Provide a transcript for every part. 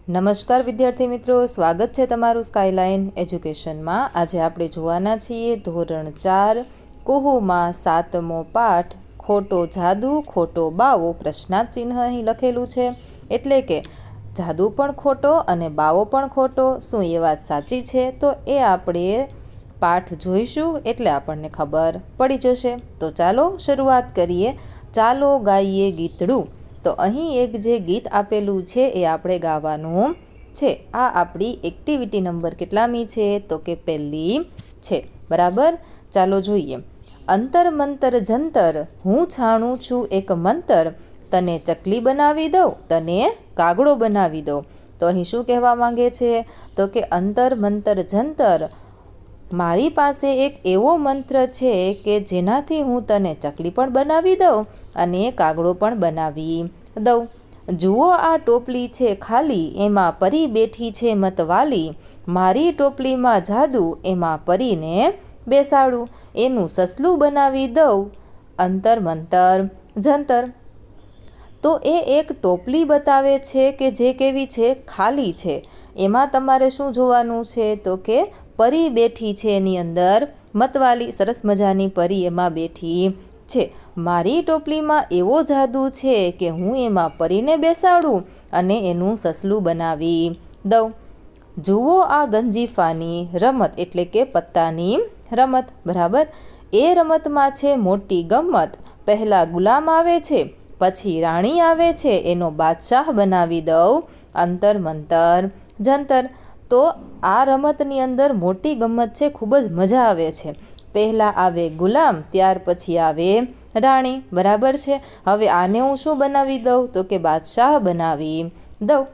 નમસ્કાર વિદ્યાર્થી મિત્રો, સ્વાગત છે તમારું સ્કાયલાઇન એજ્યુકેશનમાં। આજે આપણે જોવાના છીએ ધોરણ 4 કુહુમાં 7મો પાઠ ખોટો જાદુ ખોટો બાવો। પ્રશ્નાર્થ ચિહ્ન અહીં લખેલું છે, એટલે કે જાદુ પણ ખોટો અને બાવો પણ ખોટો। શું એ વાત સાચી છે? તો એ આપણે પાઠ જોઈશું એટલે આપણને ખબર પડી જશે। તો ચાલો શરૂઆત કરીએ। ચાલો ગાઈએ ગીતડું। તો અહીં એક જે ગીત આપેલું છે એ આપણે ગાવાનું છે। આ આપણી એક્ટિવિટી નંબર કેટલામી છે? તો કે પહેલી છે, બરાબર। ચાલો જોઈએ। અંતર મંતર જંતર, હું છાણું છું એક મંતર, તને ચકલી બનાવી દઉં, તને કાગડો બનાવી દઉં। તો અહીં શું કહેવા માંગે છે? તો કે અંતર મંતર જંતર, મારી પાસે એક એવો મંત્ર છે કે જેનાથી હું તને ચકલી પણ બનાવી દઉં અને કાગડો પણ બનાવી દઉં। જુઓ આ ટોપલી છે ખાલી, એમાં પરી બેઠી છે મતવાલી, મારી ટોપલીમાં જાદુ, એમાં પરીને બેસાડું, એનું સસલું બનાવી દઉં, અંતર મંતર જંતર। તો એ એક ટોપલી બતાવે છે કે જે કેવી છે? ખાલી છે। એમાં તમારે શું જોવાનું છે? તો કે પરી બેઠી છે, એની અંદર મતવાલી સરસ મજાની પરી એમાં બેઠી છે। મારી ટોપલીમાં એવો જાદુ છે કે હું એમાં પરીને બેસાડું અને એનું સસલું બનાવી દઉં। જુઓ આ ગંજીફાની રમત, એટલે કે પત્તાની રમત, બરાબર। એ રમતમાં છે મોટી ગમ્મત, પહેલાં ગુલામ આવે છે પછી રાણી આવે છે, એનો બાદશાહ બનાવી દઉં, અંતર મંતર જંતર। તો આ રમતની અંદર મોટી ગમ્મત છે, ખૂબ જ મજા આવે છે। પહેલાં આવે ગુલામ, ત્યાર પછી આવે રાણી, બરાબર છે। હવે આને હું શું બનાવી દઉં? તો કે બાદશાહ બનાવી દઉં।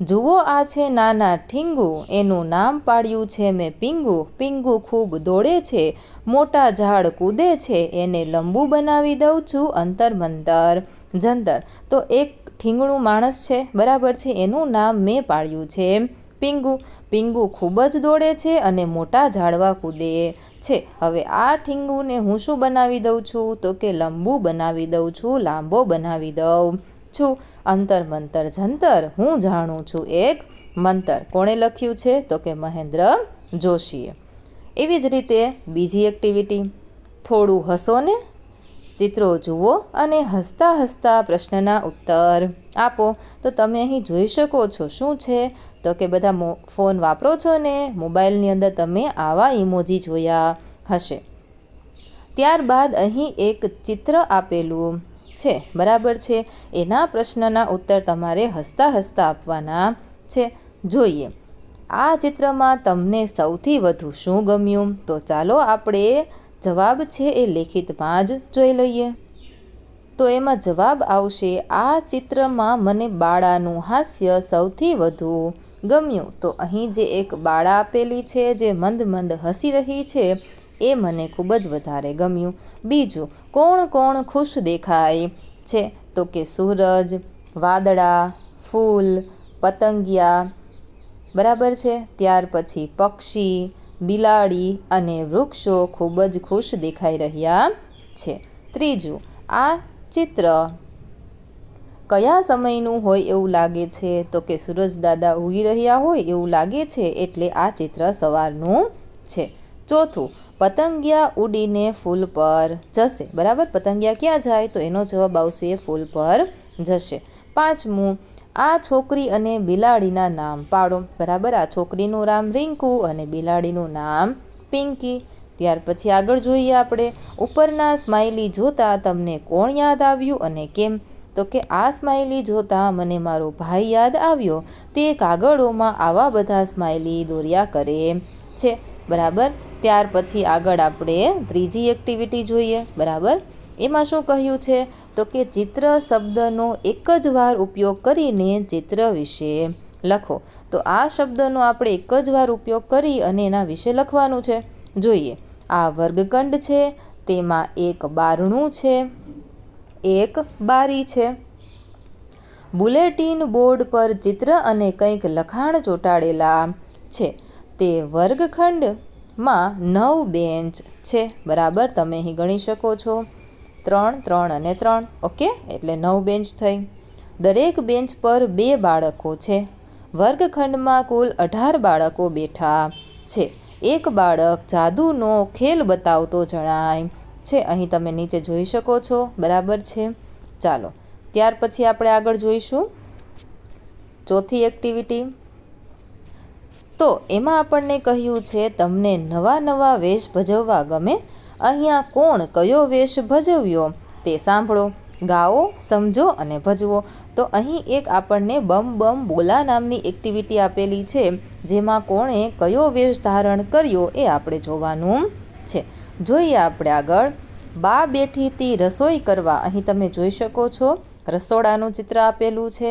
જુઓ આ છે નાના ઠીંગુ, એનું નામ પાડ્યું છે મેં પીંગુ, પીંગુ ખૂબ દોડે છે, મોટા ઝાડ કૂદે છે, એને લંબુ બનાવી દઉં છું, અંતર મંતર જંતર। તો એક ઠીંગણું માણસ છે, બરાબર છે, એનું નામ મેં પાડ્યું છે પીંગુ, પીંગુ ખૂબ જ દોડે છે અને મોટા ઝાડવા કૂદે છે। હવે આ ઠીંગુને હું શું બનાવી દઉં છું? તો કે લંબુ બનાવી દઉં છું, લાંબો બનાવી દઉં છું, અંતર મંતર જંતર, હું જાણું છું એક મંતર। કોણે લખ્યું છે? તો કે મહેન્દ્ર જોશીએ। એવી જ રીતે બીજી એક્ટિવિટી, થોડું હસો ને, ચિત્રો જુઓ અને હસતા હસતા પ્રશ્નના ઉત્તર આપો। તો તમે અહીં જોઈ શકો છો શું છે? તો કે બધા ફોન વાપરો છો ને, મોબાઈલની અંદર તમે આવા ઇમોજી જોયા હશે। ત્યારબાદ અહીં એક ચિત્ર આપેલું છે, બરાબર છે, એના પ્રશ્નના ઉત્તર તમારે હસતા હસતા આપવાના છે। જોઈએ આ ચિત્રમાં તમને સૌથી વધુ શું ગમ્યું? તો ચાલો આપણે જવાબ છે એ લેખિતમાં જ જોઈ લઈએ। તો એમાં જવાબ આવશે, આ ચિત્રમાં મને બાળાનું હાસ્ય સૌથી વધુ ગમ્યું। તો અહીં જે એક બાળા આપેલી છે જે મંદ મંદ હસી રહી છે, એ મને ખૂબ જ વધારે ગમ્યું। બીજું, કોણ કોણ ખુશ દેખાય છે? તો કે સૂરજ, વાદળા, ફૂલ, પતંગિયા, બરાબર છે। ત્યાર પછી પક્ષી, બિલાડી અને વૃક્ષો ખૂબ જ ખુશ દેખાઈ રહ્યા છે। ત્રીજું, આ ચિત્ર કયા સમયનું હોય એવું લાગે છે? તો કે સૂરજ દાદા ઉગી રહ્યા હોય એવું લાગે છે, એટલે આ ચિત્ર સવારનું છે। ચોથું, પતંગિયા ઉડીને ફૂલ પર જશે, બરાબર, પતંગિયા ક્યાં જાય? તો એનો જવાબ આવશે ફૂલ પર જશે। પાંચમું, આ છોકરી અને બિલાડીના નામ પાડો, બરાબર, આ છોકરીનું નામ રિંકુ અને બિલાડીનું નામ પિંકી। ત્યાર પછી આગળ જોઈએ આપણે, ઉપરના સ્માઇલી જોતા તમને કોણ યાદ આવ્યું અને કેમ? તો કે આ સ્માઇલી જોતા મને મારો ભાઈ યાદ આવ્યો, તે કાગળોમાં આવા બધા સ્માઇલી દોર્યા કરે છે, બરાબર। ત્યાર પછી આગળ આપણે ત્રીજી એક્ટિવિટી જોઈએ, બરાબર। એમાં શું કહ્યું છે? તો કે ચિત્ર શબ્દનો એક જ વાર ઉપયોગ કરીને ચિત્ર વિશે લખો। તો આ શબ્દનો આપણે એક જ વાર ઉપયોગ કરી અને એના વિશે લખવાનું છે। જોઈએ, આ વર્ગખંડ છે, તેમાં એક બારણું છે, એક બારી છે, બુલેટિન બોર્ડ પર ચિત્ર અને કંઈક લખાણ ચોંટાડેલા છે, તે વર્ગખંડમાં 9 બેન્ચ છે, બરાબર, તમે અહીં ગણી શકો છો 3, 3 અને 3, ઓકે, એટલે 9 બેન્ચ થઈ। દરેક બેન્ચ પર 2 બાળકો છે. વર્ગખંડમાં કુલ 18 બાળકો બેઠા છે. એક બાળક જાદુનો ખેલ બતાવતો જણાય છે. અહીં તમે નીચે જોઈ શકો છો. બરાબર છે. ચાલો ત્યાર પછી આપણે આગળ જોઈશું ચોથી એક્ટિવિટી. તો એમાં આપણને કહ્યું છે તમને નવા નવા વેશ ભજવવા ગમે. અહીંયા કોણ કયો વેશ ભજવ્યો તે સાંભળો, ગાઓ, સમજો અને ભજવો. તો અહીં એક આપણને બમ બમ બોલા નામની એક્ટિવિટી આપેલી છે, જેમાં કોણે કયો વેશ ધારણ કર્યો એ આપણે જોવાનું છે. જોઈએ આપણે આગળ. બા બેઠી તી રસોઈ કરવા. અહીં તમે જોઈ શકો છો રસોડાનું ચિત્ર આપેલું છે.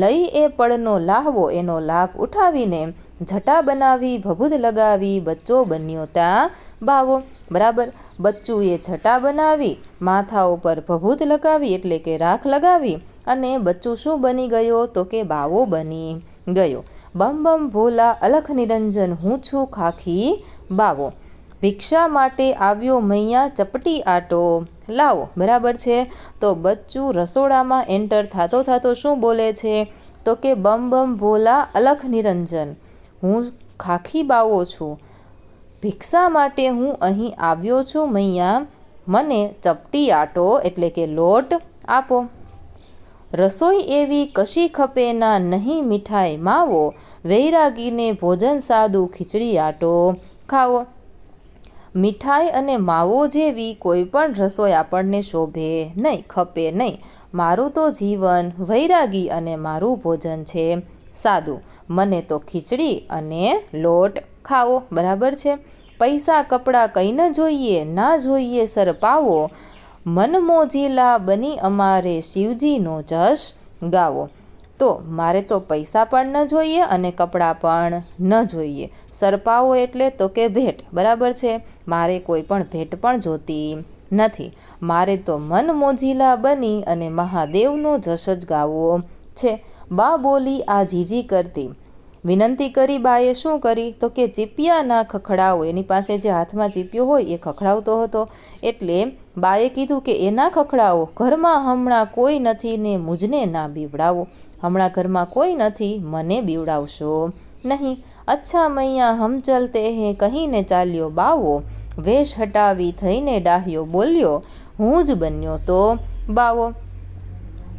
લઈ એ પળનો લાહવો, એનો લાભ ઉઠાવીને જટા બનાવી ભભૂત લગાવી બચ્ચો બન્યો ત્યાં બાવો. બરાબર. બચ્ચુએ જટા બનાવી, માથા ઉપર ભભૂત લગાવી એટલે કે રાખ લગાવી, અને બચ્ચું શું બની ગયો તો કે બાવો બની ગયો. બમ બમ ભોલા અલખ નિરંજન, હું છું ખાખી બાવો. ભિક્ષા માટે આવ્યો મૈયા ચપટી આટો લાવો. બરાબર છે. તો બચ્ચું રસોડામાં એન્ટર થતો શું બોલે છે તો કે બમ બમ ભોલા અલખ નિરંજન, હું ખાખી બાવો છું. ભિક્ષા માટે હું અહીં આવ્યો છું મૈયા, મને ચપટી આટો એટલે કે લોટ આપો. રસોઈ એવી કશી ખપે ના, નહીં મીઠાઈ માવો, વૈરાગીને ભોજન સાદું ખીચડી આટો ખાવો. મીઠાઈ અને માવો જેવી કોઈ પણ રસોઈ આપણને શોભે નહીં, ખપે નહીં. મારું તો જીવન વૈરાગી અને મારું ભોજન છે સાદું. મને તો ખીચડી અને લોટ ખાવો. બરાબર છે. પૈસા કપડાં કંઈ ન જોઈએ, ના જોઈએ સર પાવો, મન મોજીલા બની અમારે શિવજીનો જશ ગાવો. તો મારે તો પૈસા પણ ન જોઈએ અને કપડાં પણ ન જોઈએ. સરપાવો એટલે તો કે ભેટ. બરાબર છે. મારે કોઈ પણ ભેટ પણ જોતી નથી. મારે તો મન મોજીલા બની અને મહાદેવનો જશ જ ગાવો છે. બા બોલી આ જીજી કરતી. વિનંતી કરી બાએ શું કરી તો કે ચીપિયા ના ખખડાવો. એની પાસે જે હાથમાં ચીપિયો હોય એ ખખડાવતો હતો, એટલે બાએ કીધું કે એ ના ખખડાવો, ઘરમાં હમણાં કોઈ નથી ને મુજને ના બીવડાવો. હમણાં ઘરમાં કોઈ નથી, મને બીવડાવશો નહીં. અચ્છા મૈયા હમ ચલતે હે કહીને ચાલ્યો બાવો, વેશ હટાવી થઈને ડાહ્યો બોલ્યો, હું જ બન્યો તો બાવો.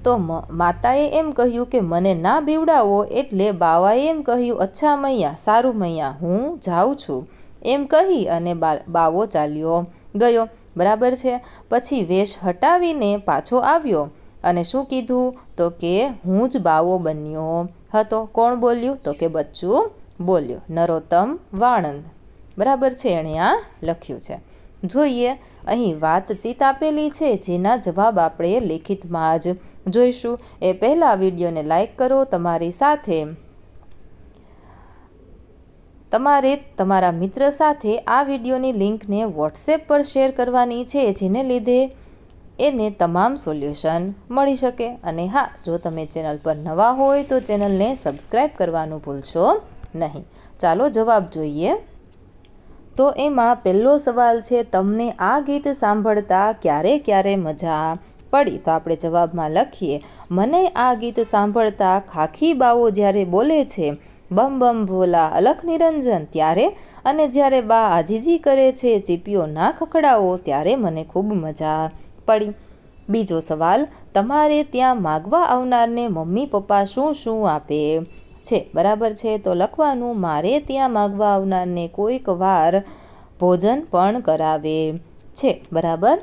તો માતાએ એમ કહ્યું કે મને ના બીવડાવો, એટલે બાવાએ એમ કહ્યું અચ્છા મૈયા, સારું મૈયા, હું જાઉં છું એમ કહી અને બાવો ચાલ્યો ગયો. બરાબર છે. પછી વેશ હટાવીને પાછો આવ્યો અને શું કીધું તો કે હું જ બાવો બન્યો હતો. કોણ બોલ્યું તો કે બચ્ચું બોલ્યો. નરોત્તમ વાણંદ. બરાબર છે. એણે આ લખ્યું છે. જોઈએ અહીં વાતચીત આપેલી છે, જેના જવાબ આપણે લેખિતમાં જ જોઈશું. એ પહેલાં વિડીયોને લાઈક કરો. તમારી સાથે તમારે તમારા મિત્ર સાથે આ વિડીયોની લિંકને વોટ્સએપ પર શેર કરવાની છે, જેને લીધે એને તમામ સોલ્યુશન મળી શકે. અને હા, જો તમે ચેનલ પર નવા હોય તો ચેનલને સબસ્ક્રાઈબ કરવાનું ભૂલશો નહીં. ચાલો જવાબ જોઈએ. તો એમાં પહેલો સવાલ છે, તમને આ ગીત સાંભળતા ક્યારે મજા પડી? તો આપણે જવાબમાં લખીએ, મને આ ગીત સાંભળતા ખાખી બાવો જ્યારે બોલે છે બમ બમ ભોલા અલખ નિરંજન ત્યારે, અને જ્યારે બા આજીજી કરે છે ચીપિયો ના ખખડાવો ત્યારે મને ખૂબ મજા પડી. બીજો સવાલ, તમારે ત્યાં માગવા આવનારને મમ્મી પપ્પા શું આપે છે? બરાબર છે. તો લખવાનું, મારે ત્યાં માગવા આવનારને કોઈક વાર ભોજન પણ કરાવે છે. બરાબર.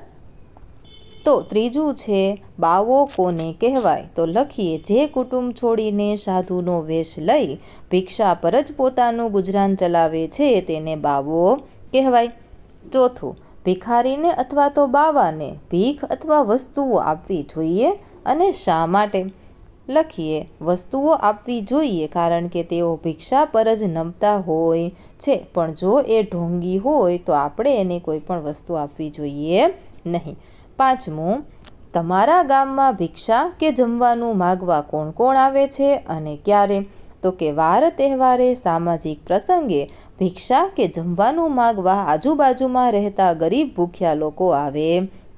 તો ત્રીજું છે, બાવો કોને કહેવાય? તો લખીએ, જે કુટુંબ છોડીને સાધુનો વેશ લઈ ભિક્ષા પર જ પોતાનું ગુજરાન ચલાવે છે તેને બાવો કહેવાય. ચોથું, ભિખારીને અથવા તો બાવાને ભીખ અથવા વસ્તુઓ આપવી જોઈએ અને શા માટે? લખીએ, વસ્તુઓ આપવી જોઈએ કારણ કે તેઓ ભિક્ષા પર જ નમતા હોય છે, પણ જો એ ઢોંગી હોય તો આપણે એને કોઈ પણ વસ્તુ આપવી જોઈએ નહીં. પાંચમું, તમારા ગામમાં ભિક્ષા કે જમવાનું માગવા કોણ આવે છે અને ક્યારે? તો કે વાર તહેવારે, સામાજિક પ્રસંગે ભિક્ષા કે જમવાનું માગવા આજુબાજુમાં રહેતા ગરીબ ભૂખ્યા લોકો આવે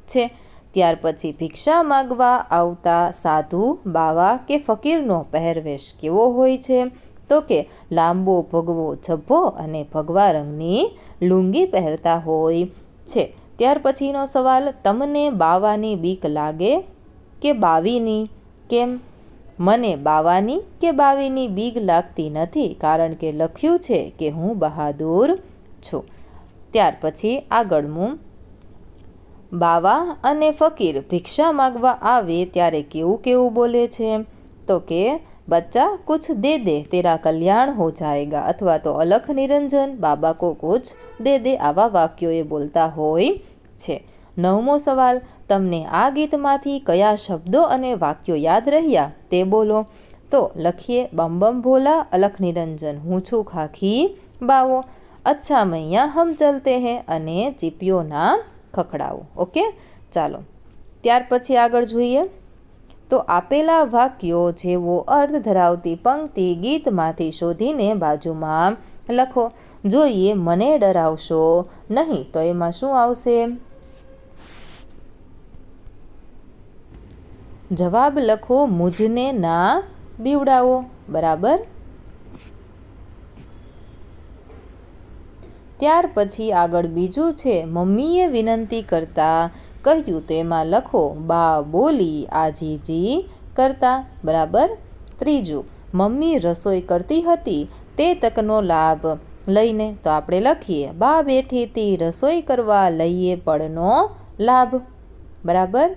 છે. ત્યાર પછી ભિક્ષા માગવા આવતા સાધુ, બાવા કે ફકીરનો પહેરવેશ કેવો હોય છે? તો કે લાંબો ભગવો ઝભ્ભો અને ભગવા રંગની લુંગી પહેરતા હોય છે. ત્યાર પછીનો સવાલ, તમને બાવાની બીક લાગે કે બાવીની? કેમ? મને બાવાની કે બાવીની બીક લાગતી નથી, કારણ કે લખ્યું છે કે હું બહાદુર છું. ત્યાર પછી આગળનું, બાવા અને ફકીર ભિક્ષા માગવા આવે ત્યારે કેવું કેવું બોલે છે? તો કે બચ્ચા કુછ દે દે તેરા કલ્યાણ હો જાએગા, અથવા તો અલખ નિરંજન બાબા કો કુછ દે દે, આવા વાક્યો એ બોલતા હોય છે. 9મો સવાલ, તમને આ ગીતમાંથી કયા શબ્દો અને વાક્યો યાદ રહ્યા તે બોલો. તો લખીએ, બમ બમ ભોલા, અલખ નિરંજન, હું છું ખાખી બાવો, અચ્છા મૈયા હમ ચલતે હૈ, અને ચીપિયો ના ખખડાવો. ઓકે, ચાલો ત્યાર પછી આગળ જોઈએ. તો આપેલા વાક્યો જેવો અર્થ ધરાવતી પંક્તિ ગીતમાંથી શોધીને બાજુમાં લખો. જોઈએ, મને ડરાવશો નહીં, તો એમાં શું આવશે? જવાબ લખો, મુझને ના બીવડાવો. બરાબર. ત્યાર પછી આગળ બીજું છે, મમ્મીએ વિનંતી કરતા કહ્યું, તો એમાં લખો, બા બોલી આજીજી કરતા. બરાબર. ત્રીજું, મમ્મી રસોઈ કરતી હતી તે તકનો લાભ લઈને, તો આપણે લખીએ, બા બેઠી હતી રસોઈ કરવા, લઈએ પળનો લાભ. બરાબર.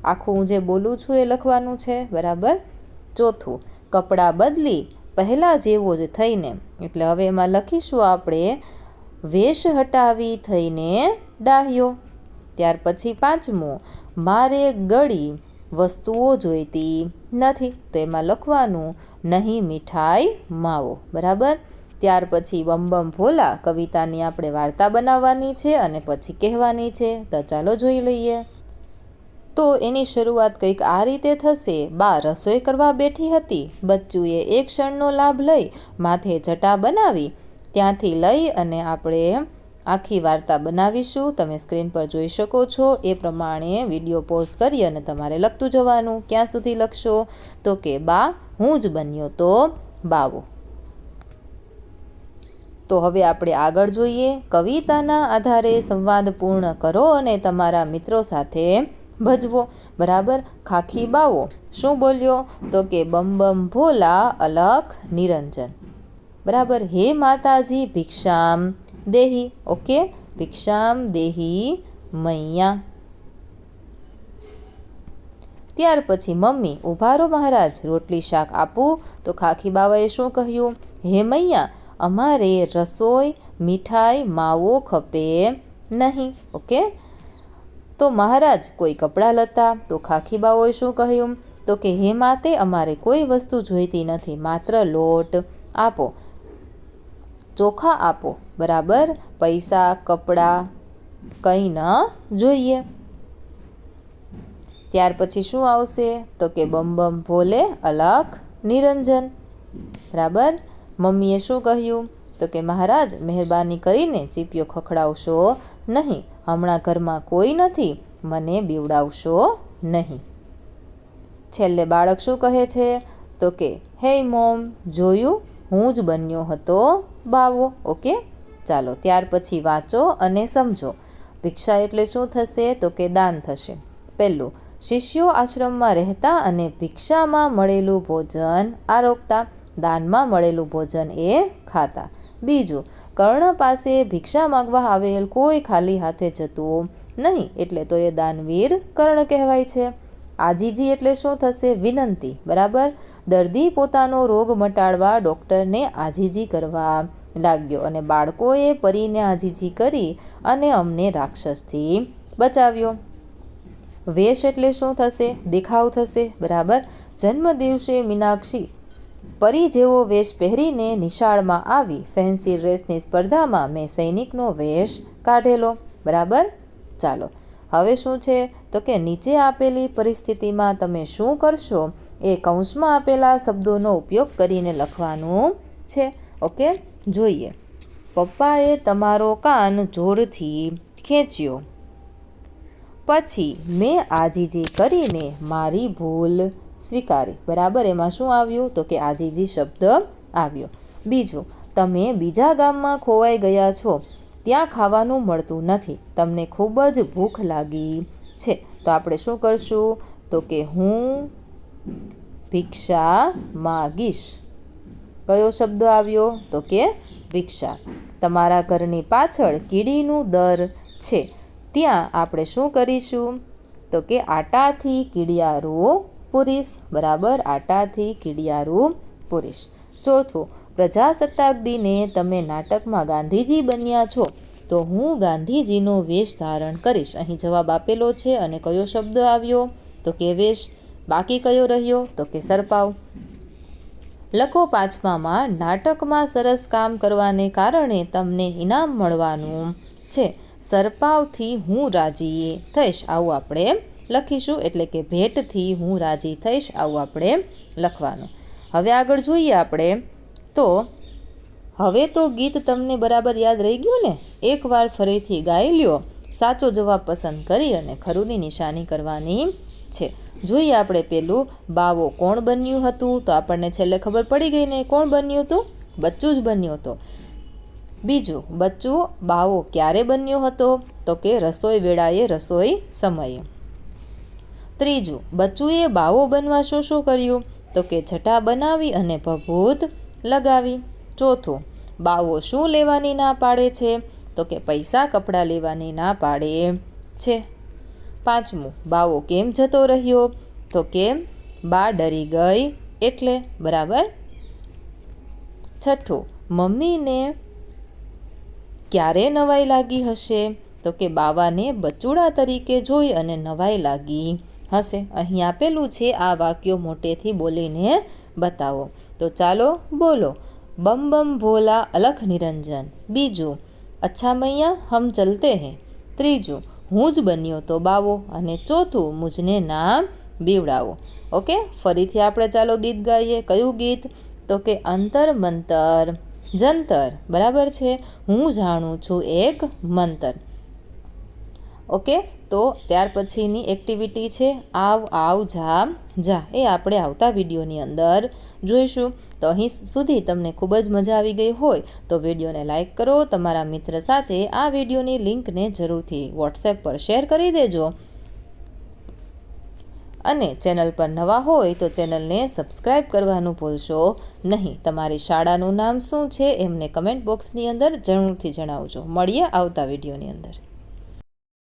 આખું હું જે બોલું છું એ લખવાનું છે. બરાબર. ચોથું, કપડાં બદલી પહેલાં જેવો જ થઈને, એટલે હવે એમાં લખીશું આપણે, વેશ હટાવી થઈને ડાહ્યો. ત્યાર પછી પાંચમું, મારે ગળી વસ્તુઓ જોઈતી નથી, તો એમાં લખવાનું, નહીં મીઠાઈ માવો. બરાબર. ત્યાર પછી બમ બમ ભોલા કવિતાની આપણે વાર્તા બનાવવાની છે અને પછી કહેવાની છે. તો ચાલો જોઈ લઈએ. તો એની શરૂઆત કંઈક આ રીતે થશે. બા રસોઈ કરવા બેઠી હતી, બચ્ચુએ એક ક્ષણનો લાભ લઈ માથે જટા બનાવી. ત્યાંથી લઈ અને આપણે આખી વાર્તા બનાવીશું. તમે સ્ક્રીન પર જોઈ શકો છો. એ પ્રમાણે વિડીયો પોઝ કરી અને તમારે લખતું જવાનું. ક્યાં સુધી લખશો? તો કે બા હું જ બન્યો તો બાવો. તો હવે આપણે આગળ જોઈએ. કવિતાના આધારે સંવાદ પૂર્ણ કરો અને તમારા મિત્રો સાથે ભજવો. બરાબર. ખાખી બાવો શું બોલ્યો? તો કે બમ બમ ભોલા અલખ નિરંજન. બરાબર. હે માતાજી ભિક્ષામ દેહી. ઓકે, ભિક્ષામ દેહી મૈયા. ત્યાર પછી મમ્મી, ઉભા રહો મહારાજ, રોટલી શાક આપું. તો ખાખી બાવાએ શું કહ્યું? હે મૈયા, અમારે રસોઈ મીઠાઈ માવો ખપે નહીં. ઓકે. તો મહારાજ કોઈ કપડાં લતા? તો ખાખી બાઓએ શું કહ્યું? તો કે હે માતે, અમારે કોઈ વસ્તુ જોઈતી નથી, માત્ર લોટ આપો, ચોખા આપો. બરાબર. પૈસા કપડાં કંઈ ન જોઈએ. ત્યાર પછી શું આવશે? તો કે બમ બમ ભોલે અલખ નિરંજન. બરાબર. મમ્મીએ શું કહ્યું? તો કે મહારાજ મહેરબાની કરીને ચીપિયો ખખડાવશો નહીં, હમણાં ઘરમાં કોઈ નથી, મને બીવડાવશો નહીં. છેલ્લે બાળક શું કહે છે? તો કે હે મોમ, જોયું, હું જ બન્યો હતો બાવો. ઓકે, ચાલો ત્યાર પછી વાંચો અને સમજો. ભિક્ષા એટલે શું થશે? તો કે દાન થશે. પહેલું, શિષ્યો આશ્રમમાં રહેતા અને ભિક્ષામાં મળેલું ભોજન આરોગતા, દાનમાં મળેલું ભોજન એ ખાતા. બીજું, કર્ણ પાસે ભિક્ષા માગવા આવેલ કોઈ ખાલી હાથે જતું નહીં, એટલે તો એ દાનવીર કર્ણ કહેવાય છે. આજીજી એટલે શું થશે? વિનંતી. બરાબર. દર્દી પોતાનો રોગ મટાડવા ડૉક્ટરને આજીજી કરવા લાગ્યો અને બાળકોએ પરીને આજીજી કરી અને અમને રાક્ષસથી બચાવ્યો. વેશ એટલે શું થશે? દેખાવ થશે. બરાબર. જન્મદિવસે મીનાક્ષી પરી જેવો વેશ પહેરીને નિશાળમાં આવી. ફેન્સી ડ્રેસની સ્પર્ધામાં મેં સૈનિકનો વેશ કાઢેલો. બરાબર. ચાલો હવે શું છે? તો કે નીચે આપેલી પરિસ્થિતિમાં તમે શું કરશો એ કૌંસમાં આપેલા શબ્દોનો ઉપયોગ કરીને લખવાનું છે. ઓકે, જોઈએ. પપ્પાએ તમારો કાન જોરથી ખેંચ્યો. પછી મેં આજીજી કરીને મારી ભૂલ સ્વીકારી. બરાબર, એમાં શું આવ્યું? તો કે આજીજી શબ્દ આવ્યો. બીજું, તમે બીજા ગામમાં ખોવાઈ ગયા છો, ત્યાં ખાવાનું મળતું નથી, તમને ખૂબ જ ભૂખ લાગી છે, તો આપણે શું કરશું? તો કે હું ભિક્ષા માગીશ. કયો શબ્દ આવ્યો? તો કે ભિક્ષા. તમારા ઘરની પાછળ કીડીનું દર છે, ત્યાં આપણે શું કરીશું? તો કે આટાથી કીડિયારું પૂરીશ. બરાબર, આટાથી કીડિયારું પૂરીશ. ચોથું, પ્રજાસત્તાક દિને તમે નાટકમાં ગાંધીજી બન્યા છો, તો હું ગાંધીજીનો વેશ ધારણ કરીશ. અહીં જવાબ આપેલો છે અને કયો શબ્દ આવ્યો? તો કે વેશ. બાકી કયો રહ્યો? તો કે સરપાવ. લખો પાંચમામાં, નાટકમાં સરસ કામ કરવાને કારણે તમને ઇનામ મળવાનું છે, સરપાવથી હું રાજી થઈશ. આવું આપણે લખીશું, એટલે કે ભેટથી હું રાજી થઈશ, આવું આપણે લખવાનું. હવે આગળ જોઈએ આપણે. તો હવે તો ગીત તમને બરાબર યાદ રહી ગયું ને? એકવાર ફરીથી ગાઈ લ્યો. સાચો જવાબ પસંદ કરી અને ખરુની નિશાની કરવાની છે. જોઈએ આપણે પેલું, બાવો કોણ બન્યું હતું? તો આપણને છેલ્લે ખબર પડી ગઈ ને, કોણ બન્યું હતું? બચ્ચું જ બન્યું હતું. બીજું, બચ્ચું બાવો ક્યારે બન્યો હતો? તો કે રસોઈ વેળાએ, રસોઈ સમયે. ત્રીજું, બચ્ચુએ બાવો બનવા શું શું કર્યું? તો કે છટા બનાવી અને ભભૂત લગાવી. ચોથું, બાવો શું લેવાની ના પાડે છે? તો કે પૈસા કપડાં લેવાની ના પાડે છે. પાંચમું, બાવો કેમ જતો રહ્યો? તો કે બા ડરી ગઈ એટલે. બરાબર. છઠ્ઠું, મમ્મીને ક્યારે નવાઈ લાગી હશે? તો કે બાવાને બચુડા તરીકે જોઈ અને નવાઈ લાગી હશે. અહીં આપેલું છે, આ વાક્યો મોટેથી બોલીને બતાવો. તો ચાલો બોલો. બમ બમ ભોલા અલખ નિરંજન. બીજું, અચ્છા મૈયા હમ ચલતે હૈ. ત્રીજું, હું જ બન્યો તો બાવો. અને ચોથું, મુજને નામ બીવડાવો. ઓકે, ફરીથી આપણે ચાલો ગીત ગાઈએ. કયું ગીત? તો કે અંતર મંતર જંતર. બરાબર છે, હું જાણું છું એક મંતર. ઓકે, તો ત્યાર પછીની એક્ટિવિટી છે આવ આવ જા જા. એ આપણે આવતા વિડીયોની અંદર જોઈશું. તો અહીં સુધી તમને ખૂબ જ મજા આવી ગઈ હોય તો વિડીયોને લાઇક કરો. તમારા મિત્ર સાથે આ વિડીયોની લિંકને જરૂરથી વોટ્સએપ પર શેર કરી દેજો. અને ચેનલ પર નવા હોય તો ચેનલને સબસ્ક્રાઈબ કરવાનું ભૂલશો નહીં. તમારી શાળાનું નામ શું છે એમને કમેન્ટ બોક્સની અંદર જરૂરથી જણાવજો. મળીએ આવતા વિડીયોની અંદર.